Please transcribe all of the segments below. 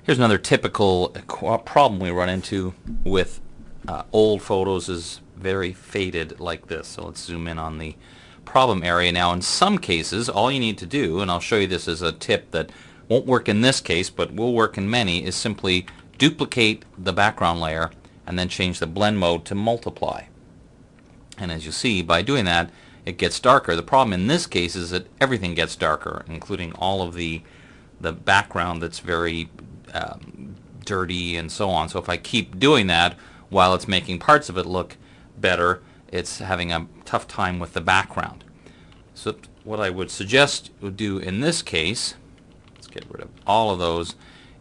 Here's another typical problem we run into with old photos is very faded like this. So let's zoom in on the problem area. Now in some cases all you need to do, and I'll show you this as a tip that won't work in this case but will work in many, is simply duplicate the background layer and then change the blend mode to multiply. And as you see, by doing that it gets darker. The problem in this case is that everything gets darker, including all of the background that's very dirty and so on. So if I keep doing that while it's making parts of it look better, it's having a tough time with the background. So what I would suggest we do in this case, let's get rid of all of those,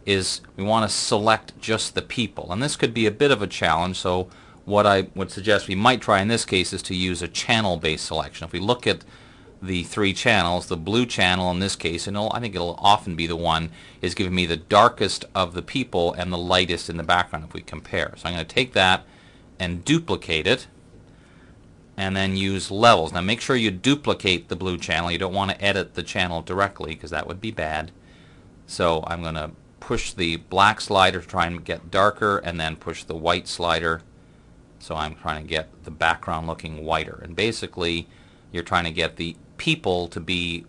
is we want to select just the people. And this could be a bit of a challenge, so what I would suggest we might try in this case is to use a channel-based selection. If we look at the three channels, the blue channel in this case, and I think it'll often be the one, is giving me the darkest of the people and the lightest in the background if we compare. So I'm going to take that and duplicate it and then use levels. Now make sure you duplicate the blue channel. You don't want to edit the channel directly because that would be bad. So I'm going to push the black slider to try and get darker and then push the white slider, so I'm trying to get the background looking whiter. And basically you're trying to get the people to be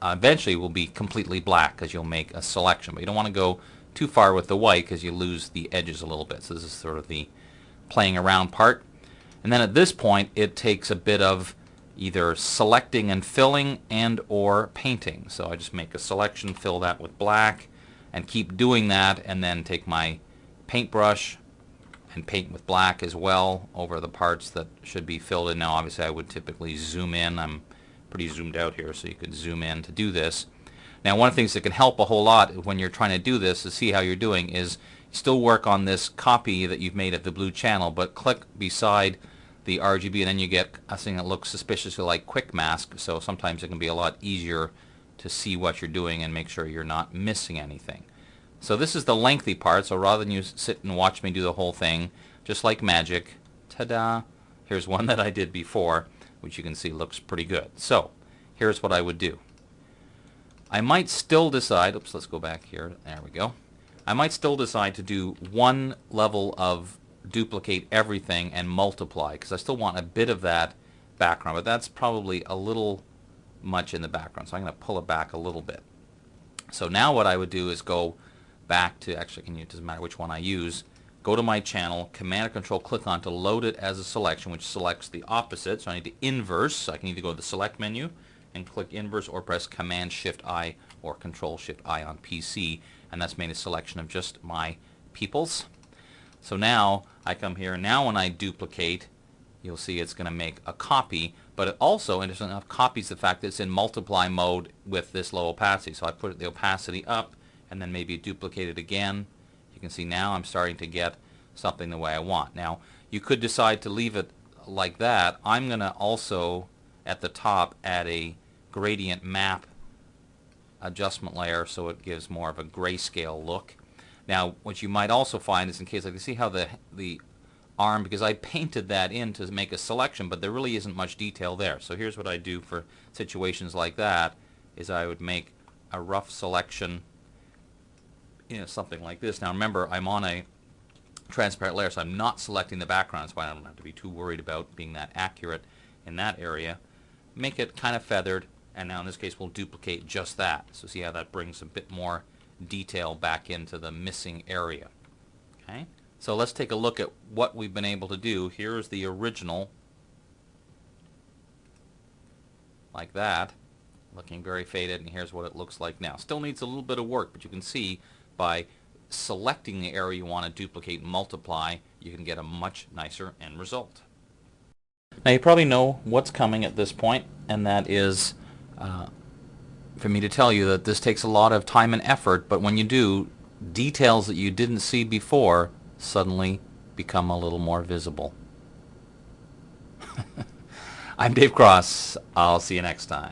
eventually will be completely black because you'll make a selection, but you don't want to go too far with the white because you lose the edges a little bit. So this is sort of the playing around part. And then at this point it takes a bit of either selecting and filling and or painting. So I just make a selection, fill that with black, and keep doing that, and then take my paintbrush and paint with black as well over the parts that should be filled in. Now obviously I would typically zoom in. I'm pretty zoomed out here, so you could zoom in to do this. Now one of the things that can help a whole lot when you're trying to do this, to see how you're doing, is still work on this copy that you've made of the blue channel, but click beside the RGB and then you get a thing that looks suspiciously like quick mask, so sometimes it can be a lot easier to see what you're doing and make sure you're not missing anything. So this is the lengthy part, so rather than you sit and watch me do the whole thing, just like magic, ta-da, here's one that I did before, which you can see looks pretty good. So here's what I would do. I might still decide, oops, let's go back here, there we go. I might still decide to do one level of duplicate everything and multiply, because I still want a bit of that background, but that's probably a little much in the background, so I'm going to pull it back a little bit. So now what I would do is go back to, actually it doesn't matter which one I use, go to my channel, Command or Control click on to load it as a selection, which selects the opposite. So I need to inverse, so I can either go to the select menu and click inverse or press Command Shift I or Control Shift I on PC, and that's made a selection of just my peoples. So now I come here, and now when I duplicate, you'll see it's going to make a copy, but it also, interestingly enough, copies the fact that it's in multiply mode with this low opacity. So I put the opacity up and then maybe duplicate it again. You can see now I'm starting to get something the way I want. Now you could decide to leave it like that. I'm going to also at the top add a gradient map adjustment layer so it gives more of a grayscale look. Now what you might also find is, in case, like, you see how the arm, because I painted that in to make a selection, but there really isn't much detail there. So here's what I do for situations like that, is I would make a rough selection, something like this. Now remember, I'm on a transparent layer, so I'm not selecting the background, so I don't have to be too worried about being that accurate in that area. Make it kind of feathered, and now in this case we'll duplicate just that. So see how that brings a bit more detail back into the missing area. Okay, so let's take a look at what we've been able to do. Here's the original, like that, looking very faded, and here's what it looks like now. Still needs a little bit of work, but you can see by selecting the area you want to duplicate and multiply, you can get a much nicer end result. Now you probably know what's coming at this point, and that is for me to tell you that this takes a lot of time and effort, but when you do, details that you didn't see before suddenly become a little more visible. I'm Dave Cross. I'll see you next time.